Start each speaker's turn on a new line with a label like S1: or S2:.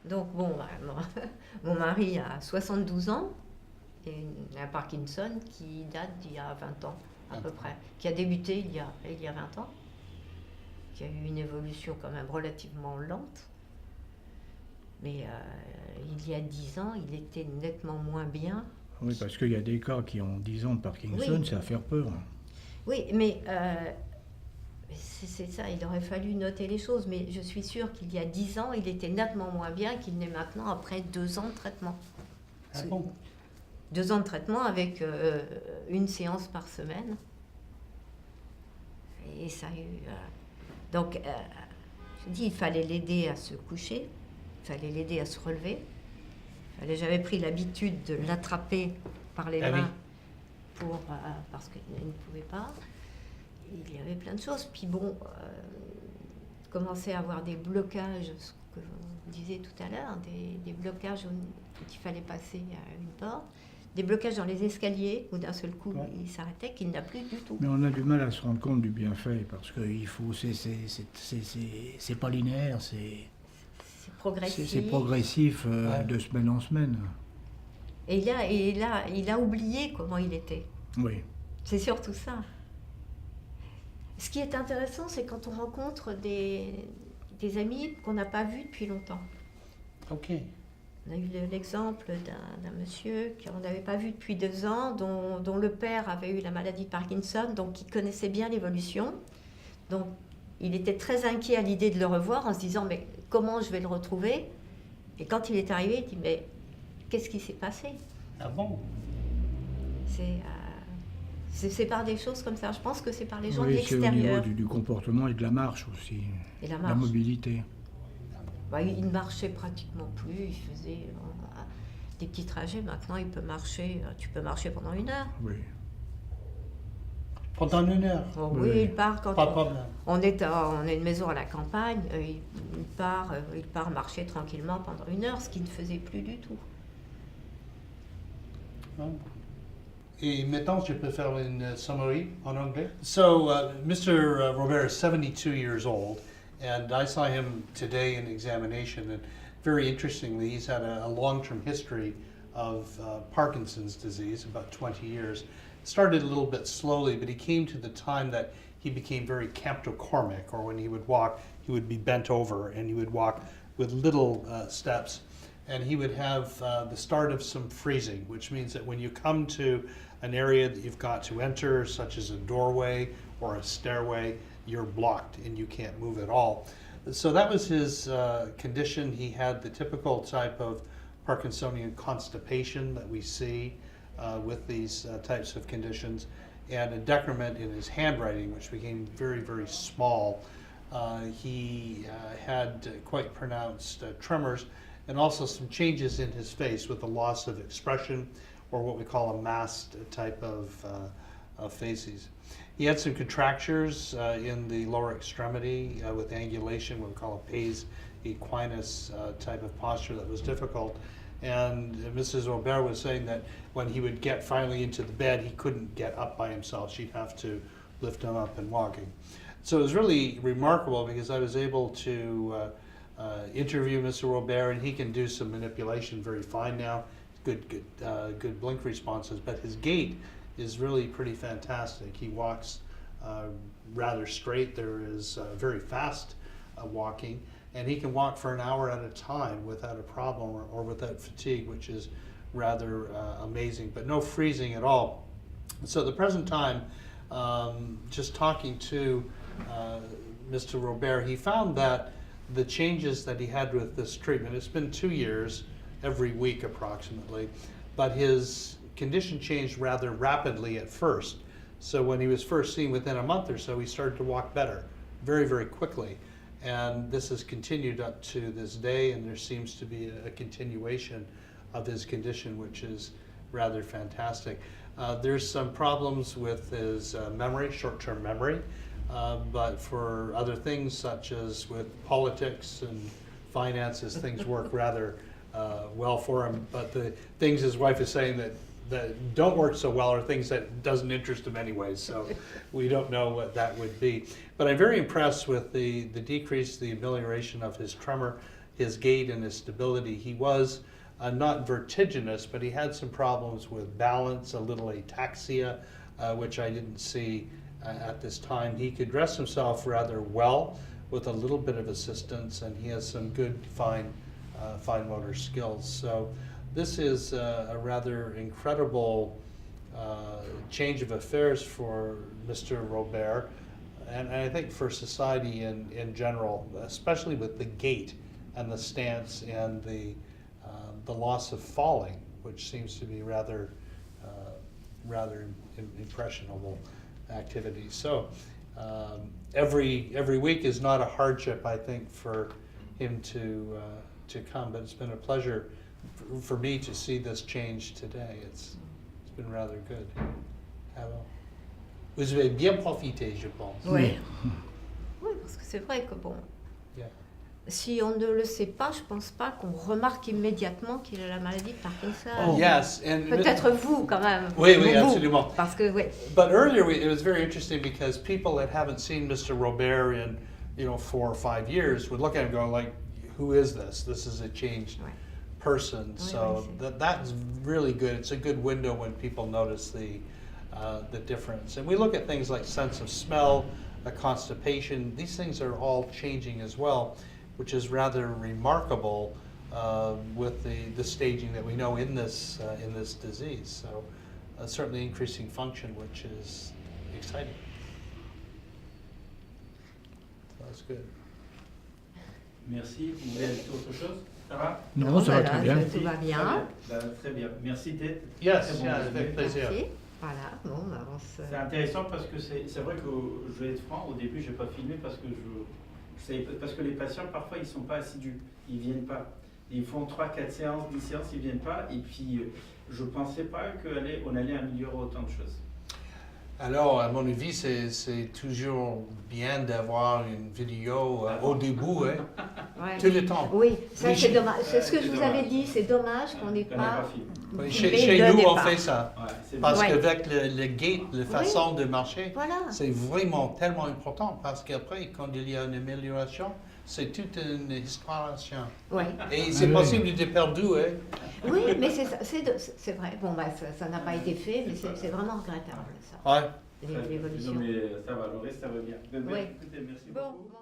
S1: Donc bon, mon mari a 72 ans et un Parkinson qui date d'il y a 20 ans à peu près, qui a débuté il y a 20 ans, qui a eu une évolution quand même relativement lente. Mais il y a 10 ans, il était nettement moins bien.
S2: Oui, parce qu'il y a des cas qui ont 10 ans de Parkinson,
S1: Oui.
S2: c'est à faire peur.
S1: Oui, mais c'est ça, il aurait fallu noter les choses. Mais je suis sûre qu'il y a 10 ans, il était nettement moins bien qu'il n'est maintenant après 2 ans de traitement.
S3: Ah bon?
S1: 2 ans de traitement avec une séance par semaine. Et ça a eu... Donc, je dis, il fallait l'aider à se coucher, il fallait l'aider à se relever. J'avais pris l'habitude de l'attraper par les mains parce qu'il ne pouvait pas. Il y avait plein de choses. Puis bon, commençait à avoir des blocages, ce que vous disiez tout à l'heure, des blocages quand il fallait passer à une porte, des blocages dans les escaliers où d'un seul coup il s'arrêtait, qu'il n'a plus du tout.
S2: Mais on a du mal à se rendre compte du bienfait parce que c'est pas linéaire, c'est
S1: progressif.
S2: C'est progressif de semaine en semaine.
S1: Et il a oublié comment il était.
S2: Oui.
S1: C'est surtout ça. Ce qui est intéressant, c'est quand on rencontre des amis qu'on n'a pas vus depuis longtemps.
S3: Ok.
S1: On a eu l'exemple d'un monsieur qu'on n'avait pas vu depuis 2 ans, dont le père avait eu la maladie de Parkinson, donc il connaissait bien l'évolution. Donc il était très inquiet à l'idée de le revoir en se disant mais comment je vais le retrouver? Et quand il est arrivé, il dit mais qu'est-ce qui s'est passé?
S3: Ah bon?
S1: C'est par des choses comme ça. Je pense que c'est par les gens de
S2: Oui, c'est au niveau
S1: l'extérieur.
S2: du comportement et de la marche aussi.
S1: Et la
S2: La
S1: marche.
S2: mobilité.
S1: Il ne marchait pratiquement plus. Il faisait des petits trajets. Maintenant, il peut marcher. Tu peux marcher pendant 1 heure.
S2: Oui.
S3: Pendant 1 heure?
S1: Bon,
S2: Oui.
S1: oui, il part quand
S3: Pas de problème.
S1: on a une maison à la campagne. Il part marcher tranquillement pendant 1 heure, ce qu'il ne faisait plus du tout.
S3: Et maintenant, je peux faire une summary en anglais. So, Mr. Robert is 72 years old, and I saw him today in examination, and very interestingly, he's had a long-term history of Parkinson's disease, about 20 years. It started a little bit slowly, but he came to the time that he became very camptocormic, or when he would walk, he would be bent over, and he would walk with little steps. And he would have the start of some freezing, which means that when you come to an area that you've got to enter, such as a doorway or a stairway, you're blocked and you can't move at all. So that was his condition. He had the typical type of Parkinsonian constipation that we see with these types of conditions, and a decrement in his handwriting, which became very, very small. He had quite pronounced tremors, and also some changes in his face with a loss of expression, or what we call a masked type of faces. He had some contractures in the lower extremity with angulation, what we call a pes equinus type of posture that was difficult. And Mrs. Robert was saying that when he would get finally into the bed, he couldn't get up by himself. She'd have to lift him up and walking. So it was really remarkable because I was able to interview Mr. Robert, and he can do some manipulation very fine now. Good blink responses, but his gait is really pretty fantastic. He walks rather straight. There is very fast walking, and he can walk for an hour at a time without a problem or without fatigue, which is rather amazing, but no freezing at all. So at the present time, just talking to Mr. Robert, he found that the changes that he had with this treatment, it's been 2 years, every week approximately, but his condition changed rather rapidly at first. So when he was first seen, within a month or so, he started to walk better, very, very quickly. And this has continued up to this day, and there seems to be a continuation of his condition, which is rather fantastic. There's some problems with his memory, short-term memory, but for other things such as with politics and finances, things work rather well for him. But the things his wife is saying that don't work so well are things that doesn't interest him anyways, so we don't know what that would be. But I'm very impressed with the decrease, the amelioration of his tremor. his gait and his stability. He was not vertiginous, but he had some problems with balance, a little ataxia, which I didn't see at this time. He could dress himself rather well with a little bit of assistance, and he has some good fine motor skills. So this is a rather incredible change of affairs for Mr. Robert, and I think for society in general, especially with the gait and the stance and the loss of falling, which seems to be rather impressionable activity. So every week is not a hardship, I think, for him to come, but it's been a pleasure for me to see this change today. It's been rather good. Alors, vous avez bien profité, je pense.
S1: Oui. Oui, parce que c'est vrai que bon,
S3: Yeah.
S1: si on ne le sait pas, je pense pas qu'on remarque immédiatement qu'il a la maladie de Parkinson.
S3: Yes, and
S1: Peut-être vous quand même.
S3: Oui, oui,
S1: Vous,
S3: absolument.
S1: Parce que oui.
S3: But earlier it was very interesting because people that haven't seen Mr. Robert in 4 or 5 years would look at him and go like, who is this? This is a changed
S1: Ouais.
S3: person.
S1: Oui,
S3: So
S1: oui,
S3: that's really good. It's a good window when people notice the difference. And we look at things like sense of smell, constipation. These things are all changing as well, which is rather remarkable with the staging that we know in this disease. So certainly increasing function, which is exciting. So that's good.
S4: Merci. Vous voulez ajouter autre chose? Ça va?
S2: Non, ça va
S1: voilà,
S2: très bien.
S1: Tout va bien.
S4: Très bien. Merci, Ted.
S3: Yes,
S4: Très bon
S3: yeah,
S4: résumé.
S3: avec plaisir.
S1: Merci. Voilà, bon, on avance.
S4: C'est intéressant parce que c'est vrai que je vais être franc, au début je n'ai pas filmé parce que les patients parfois ils ne sont pas assidus, ils ne viennent pas. Ils font 3-4 séances, 10 séances, ils ne viennent pas et puis je ne pensais pas qu'on allait améliorer autant de choses.
S3: Alors, à mon avis, c'est toujours bien d'avoir une vidéo au début, hein,
S1: Ouais.
S3: tout le temps.
S1: Oui, ça
S3: Oui,
S1: c'est
S3: chez-
S1: dommage. C'est ce que
S4: c'est
S1: je vous
S4: dommage.
S1: avais dit, c'est dommage qu'on n'ait
S4: Qu'on n'ait
S1: pas
S4: pas filmé.
S3: Oui,
S1: filmé
S3: chez
S1: le
S3: nous, on
S1: départ.
S3: fait ça.
S4: Ouais, c'est
S3: Parce
S1: Ouais.
S3: qu'avec le gait, la façon de marcher,
S1: Voilà.
S3: c'est vraiment tellement important. Parce qu'après, quand il y a une amélioration, c'est toute une histoire.
S1: Ouais.
S3: Et c'est
S2: oui.
S3: possible de perdre, hein.
S1: Oui, mais c'est vrai. Bon, bah, ça n'a pas été fait, mais c'est vraiment regrettable, ça,
S3: Ouais.
S1: l'évolution.
S4: Non, mais ça va, le reste ça va bien.
S1: Ouais.
S4: Écoutez, merci
S1: Bon,
S4: beaucoup.
S1: bon.